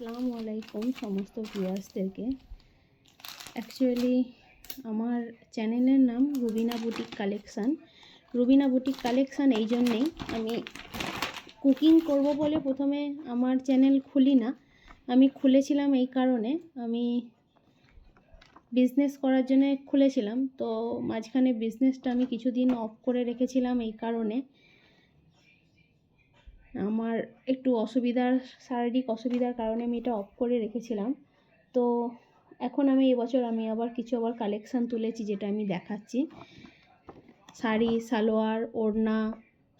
আসসালামু আলাইকুম সমস্ত ভিউয়ার্সদেরকে। অ্যাকচুয়ালি আমার চ্যানেলের নাম Rubina boutique collection. Rubina boutique collection এই জন্যেই আমি কুকিং করব বলে প্রথমে আমার চ্যানেল খুলি না। আমি খুলেছিলাম এই কারণে, আমি বিজনেস করার জন্য খুলেছিলাম। তো মাঝখানে বিজনেসটা আমি কিছুদিন অফ করে রেখেছিলাম এই কারণে, আমার একটু শারীরিক অসুবিধার কারণে আমি এটা অফ করে রেখেছিলাম। তো এখন আমি এবছর আবার কিছু কালেকশান তুলেছি, যেটা আমি দেখাচ্ছি। শাড়ি, সালোয়ার, ওড়না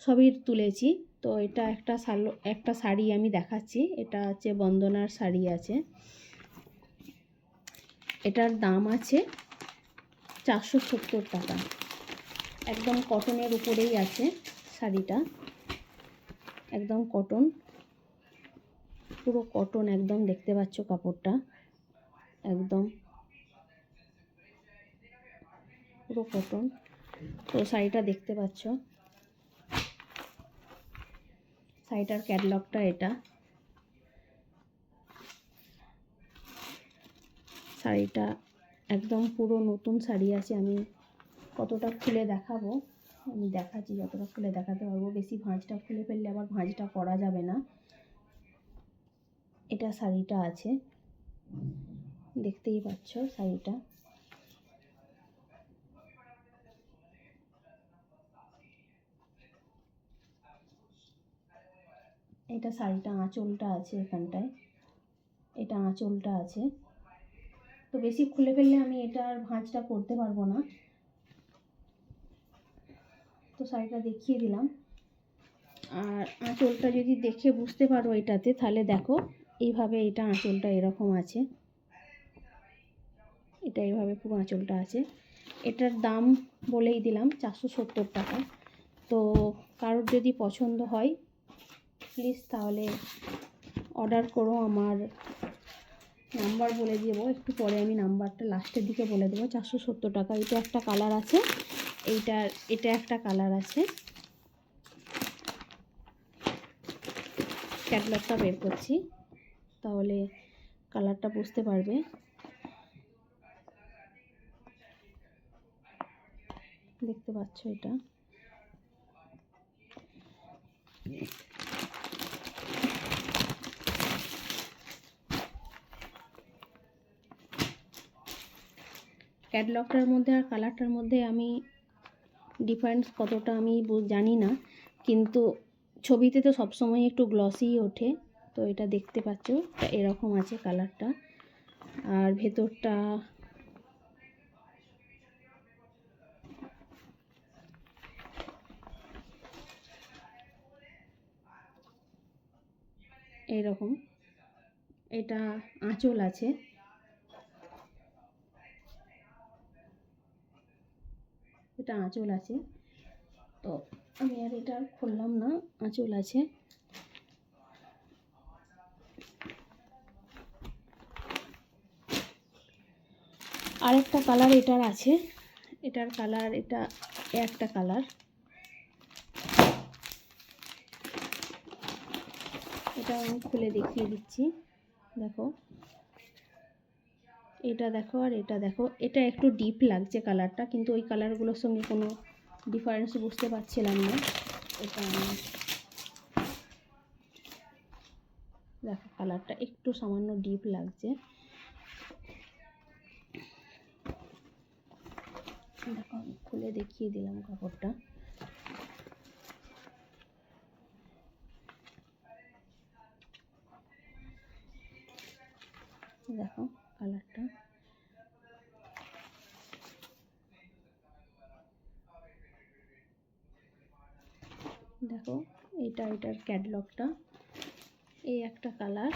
সবই তুলেছি। তো এটা একটা শাড়ি আমি দেখাচ্ছি। এটা হচ্ছে বন্দনার শাড়ি আছে। এটার দাম আছে 470 টাকা। একদম কটনের উপরেই আছে শাড়িটা, একদম কটন, পুরো কটন একদম, দেখতে পাচ্ছ কাপড়টা একদম পুরো কটন। তো শাড়িটা দেখতে পাচ্ছ, শাড়িটার ক্যাটালগটা এটা। শাড়িটা একদম পুরো নতুন শাড়ি আছে। আমি কতটা খুলে দেখাবো, আমি দেখাচ্ছি যতটা খুলে দেখাতে পারবো। বেশি ভাঁজটা খুলে ফেললে আবার ভাঁজটা করা যাবে না। এটা শাড়িটা আছে, দেখতেই পাচ্ছ শাড়িটা। এটা শাড়িটা আঁচলটা আছে এখানটায়, এটা আঁচলটা আছে। তো বেশি খুলে ফেললে আমি এটার ভাঁজটা করতে পারবো না। তো শাড়িটা দেখিয়ে দিলাম। আর আঁচলটা যদি দেখে বুঝতে পারো এটাতে, তাহলে দেখো এইভাবে এটা আঁচলটা এরকম আছে, এটা এইভাবে পুরো আঁচলটা আছে। এটার দাম বলেই দিলাম 470 টাকা। তো কারোর যদি পছন্দ হয় প্লিজ তাহলে অর্ডার করো। আমার নাম্বার বলে দেবো একটু পরে, আমি নাম্বারটা লাস্টের দিকে বলে দেবো। 470 টাকা। এটা একটা কালার আছে, এটা একটা কালার আছে। ক্যাটালগটা বের করছি, তাহলে কালারটা বুঝতে পারবে। দেখতে পাচ্ছ এটা, ক্যাটালগটার মধ্যে আর কালারটার মধ্যে আমি ডিফারেন্স কতটা আমি জানি না, কিন্তু ছবিতে তো সবসময় একটু গ্লসি ওঠে। তো এটা দেখতে পাচ্ছ এরকম আছে কালারটা, আর ভেতরটা এইরকম। এটা আঁচল আছে, এটা আঁচল আছে। তো আমি আর এটা খুললাম না, আঁচল আছে। আরেকটা কালার এটার আছে, এটার কালার, এটা একটা কালার। এটা আমি খুলে দেখিয়ে দিচ্ছি, দেখো এটা দেখো আর এটা দেখো। এটা একটু ডিপ লাগছে কালারটা, কিন্তু ওই কালারগুলোর সঙ্গে কোনো ডিফারেন্স বুঝতে পারছিলাম না। এটা দেখো কালারটা একটু সামান্য ডিপ লাগছে। দেখো আমি খুলে দেখিয়ে দিলাম কাপড়টা। দেখো কালারটা, দেখো এটার ক্যাটালগটা। এই একটা কালার,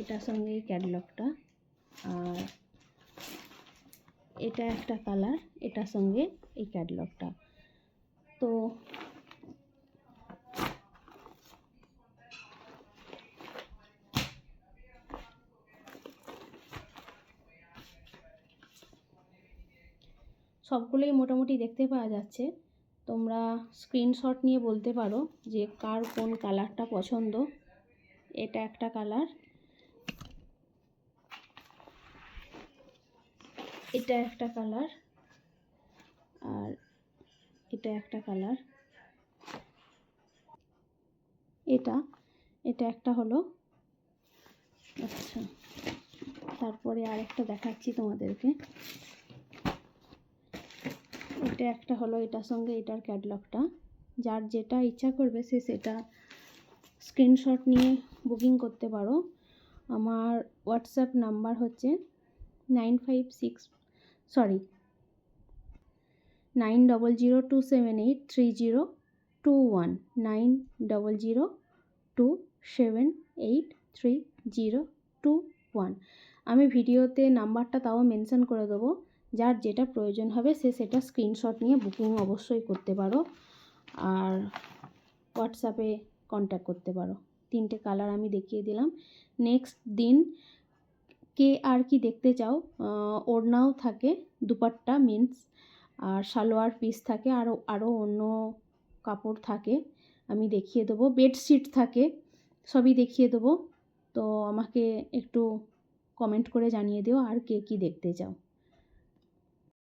এটার সঙ্গে এই ক্যাটালগটা। আর এটা একটা কালার, এটার সঙ্গে এই ক্যাটালগটা। তো সবগুলোই মোটামুটি দেখতে পাওয়া যাচ্ছে। তোমরা স্ক্রিনশট নিয়ে বলতে পারো যে কার কোন কালারটা পছন্দ। এটা একটা কালার, এটা একটা কালার, আর এটা একটা কালার, এটা এটা একটা হলো। আচ্ছা, তারপরে আরেকটা দেখাচ্ছি তোমাদেরকে। এটা একটা হলো, এটার সঙ্গে এটার ক্যাটালগটা। যার যেটা ইচ্ছা করবে সে সেটা স্ক্রিনশট নিয়ে বুকিং করতে পারো। আমার হোয়াটসঅ্যাপ নাম্বার হচ্ছে 9002783021, 9002783021। আমি ভিডিওতে নাম্বারটা তাও মেনশন করে দেবো। যার যেটা প্রয়োজন হবে সে সেটা স্ক্রিনশট নিয়ে বুকিং অবশ্যই করতে পারো, আর হোয়াটসঅ্যাপে কন্ট্যাক্ট করতে পারো। 3টে কালার আমি দেখিয়ে দিলাম। নেক্সট দিন কে আর কি দেখতে চাও, ওড়নাও থাকে, দুপাট্টা মিন্স, আর সালোয়ার পিস থাকে, আরও অন্য কাপড় থাকে, আমি দেখিয়ে দেবো। বেডশিট থাকে, সবই দেখিয়ে দেবো। তো আমাকে একটু কমেন্ট করে জানিয়ে দিও আর কে কী দেখতে চাও।